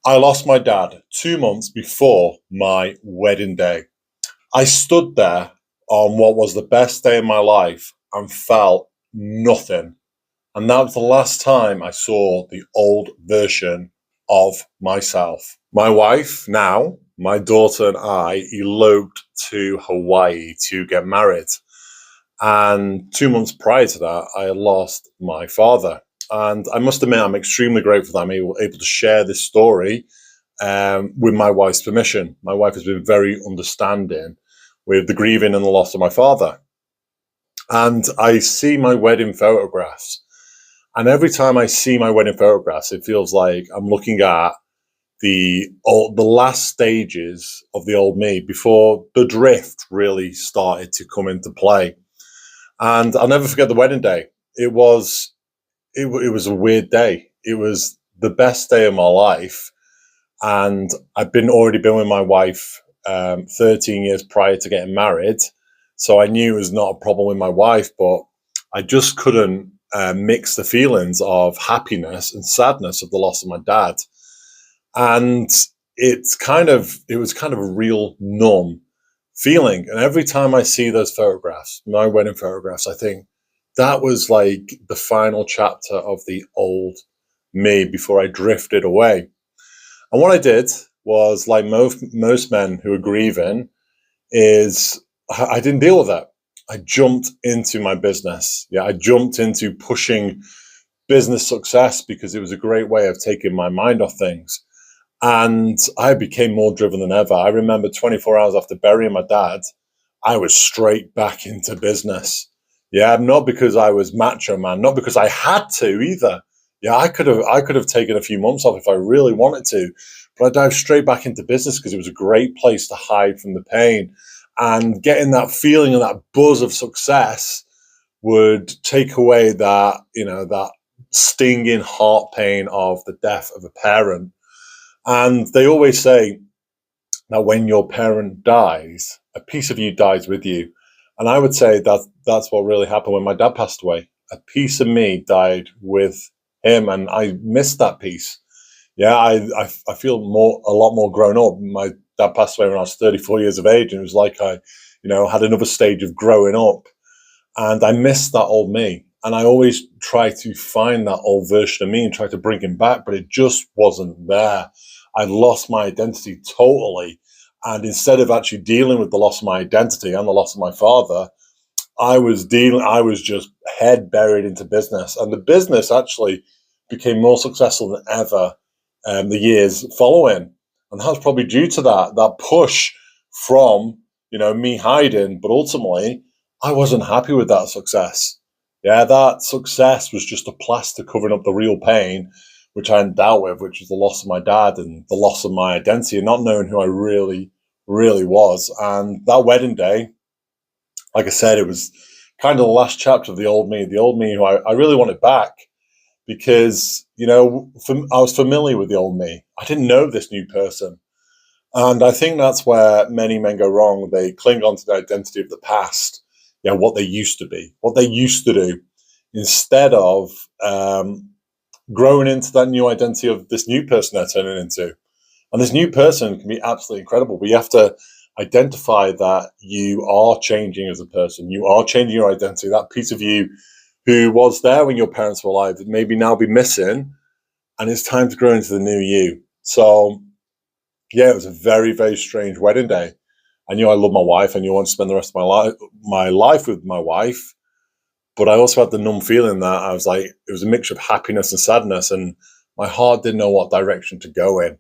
I lost my dad 2 months before my wedding day. I stood there on what was the best day of my life and felt nothing. And that was the last time I saw the old version of myself. My wife, now, my daughter, and I eloped to Hawaii to get married. And 2 months prior to that, I had lost my father. And I must admit, I'm extremely grateful that I'm able to share this story with my wife's permission. My wife has been very understanding with the grieving and the loss of my father. And I see my wedding photographs. And every time I see my wedding photographs, it feels like I'm looking at the last stages of the old me before the drift really started to come into play. And I'll never forget the wedding day. It was a weird day. It was the best day of my life, and I've already been with my wife 13 years prior to getting married, so I knew it was not a problem with my wife. But I just couldn't mix the feelings of happiness and sadness of the loss of my dad, and it was kind of a real numb feeling. And every time I see those photographs, my wedding photographs, I think that was like the final chapter of the old me before I drifted away. And what I did was, like most men who are grieving, is I didn't deal with that. I jumped into my business. Yeah, I jumped into pushing business success because it was a great way of taking my mind off things. And I became more driven than ever. I remember 24 hours after burying my dad, I was straight back into business. Yeah, not because I was macho man, not because I had to either. Yeah, I could have taken a few months off if I really wanted to, but I dived straight back into business because it was a great place to hide from the pain. And getting that feeling and that buzz of success would take away that stinging heart pain of the death of a parent. And they always say that when your parent dies, a piece of you dies with you. And I would say that that's what really happened when my dad passed away. A piece of me died with him, and I missed that piece. Yeah, I feel a lot more grown up. My dad passed away when I was 34 years of age, and it was like I had another stage of growing up, and I missed that old me. And I always try to find that old version of me and try to bring him back, but it just wasn't there. I lost my identity totally. And instead of actually dealing with the loss of my identity and the loss of my father, I was just head buried into business. And the business actually became more successful than ever the years following. And that's probably due to that push from, me hiding, but ultimately I wasn't happy with that success. Yeah, that success was just a plaster covering up the real pain, which I hadn't dealt with, which was the loss of my dad and the loss of my identity and not knowing who I really, really was. And that wedding day, like I said, it was kind of the last chapter of the old me who I really wanted back because, I was familiar with the old me. I didn't know this new person. And I think that's where many men go wrong. They cling on to the identity of the past, what they used to be, what they used to do, instead of growing into that new identity of this new person they're turning into. And this new person can be absolutely incredible. But you have to identify that you are changing as a person. You are changing your identity. That piece of you who was there when your parents were alive that maybe now be missing. And it's time to grow into the new you. So, yeah, it was a very, very strange wedding day. I knew I loved my wife. I knew I wanted to spend the rest of my life with my wife. But I also had the numb feeling that I was like, it was a mixture of happiness and sadness. And my heart didn't know what direction to go in.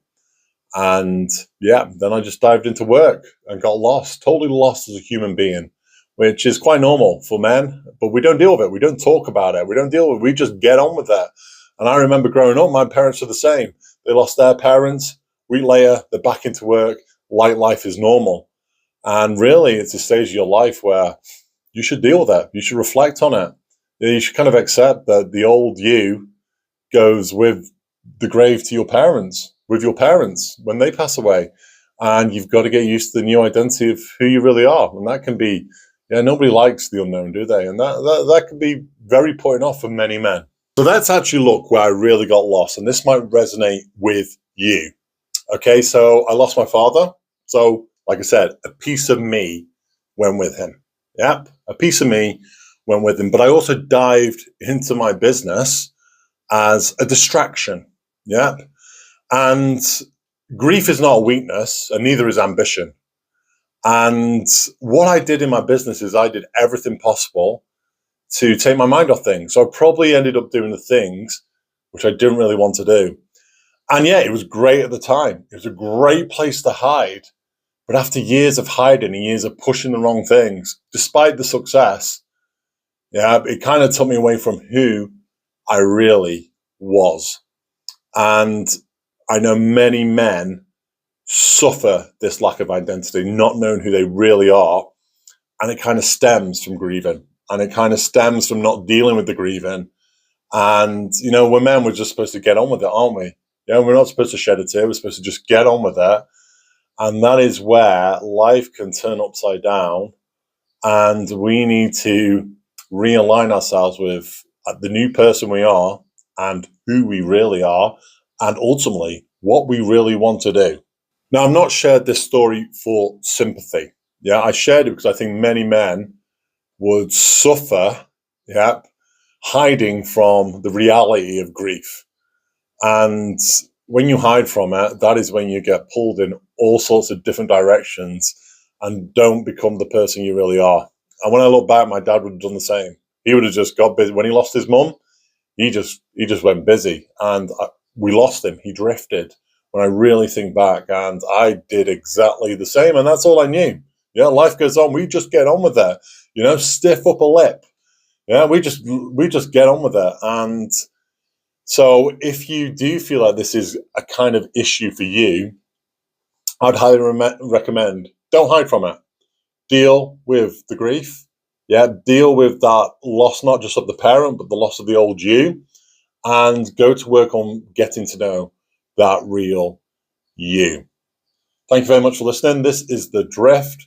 And yeah, then I just dived into work and got lost, totally lost as a human being, which is quite normal for men, but we don't deal with it. We don't talk about it. We don't deal with it. We just get on with that. And I remember growing up, my parents were the same. They lost their parents. A week later, they're back into work. Like life is normal. And really, it's a stage of your life where you should deal with it. You should reflect on it. You should kind of accept that the old you goes with the grave to your parents, with your parents when they pass away. And you've got to get used to the new identity of who you really are. And that can be, nobody likes the unknown, do they? And that can be very putting off for many men. So let's actually look where I really got lost. And this might resonate with you. Okay, so I lost my father. So, like I said, a piece of me went with him. Yep, a piece of me went with him. But I also dived into my business as a distraction. Yep. And grief is not a weakness, and neither is ambition. And what I did in my business is I did everything possible to take my mind off things. So I probably ended up doing the things which I didn't really want to do. And yeah, it was great at the time. It was a great place to hide. But after years of hiding and years of pushing the wrong things, despite the success, yeah, it kind of took me away from who I really was. And I know many men suffer this lack of identity, not knowing who they really are. And it kind of stems from grieving. And it kind of stems from not dealing with the grieving. And, you know, we're men, we're just supposed to get on with it, aren't we? Yeah, we're not supposed to shed a tear. We're supposed to just get on with it. And that is where life can turn upside down. And we need to realign ourselves with the new person we are and who we really are, and ultimately what we really want to do. Now, I've not shared this story for sympathy. Yeah, I shared it because I think many men would suffer, yeah, hiding from the reality of grief. And when you hide from it, that is when you get pulled in all sorts of different directions and don't become the person you really are. And when I look back, my dad would have done the same. He would have just got busy. When he lost his mum, he just went busy, and we lost him. He drifted. When I really think back, and I did exactly the same, and that's all I knew. Yeah, life goes on. We just get on with it. You know, stiff upper lip. Yeah, we just get on with it. And so if you do feel like this is a kind of issue for you, I'd highly recommend, don't hide from it. Deal with the grief. Yeah, deal with that loss, not just of the parent, but the loss of the old you, and go to work on getting to know that real you. Thank you very much for listening. This is The Drift.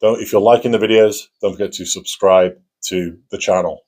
If you're liking the videos, don't forget to subscribe to the channel.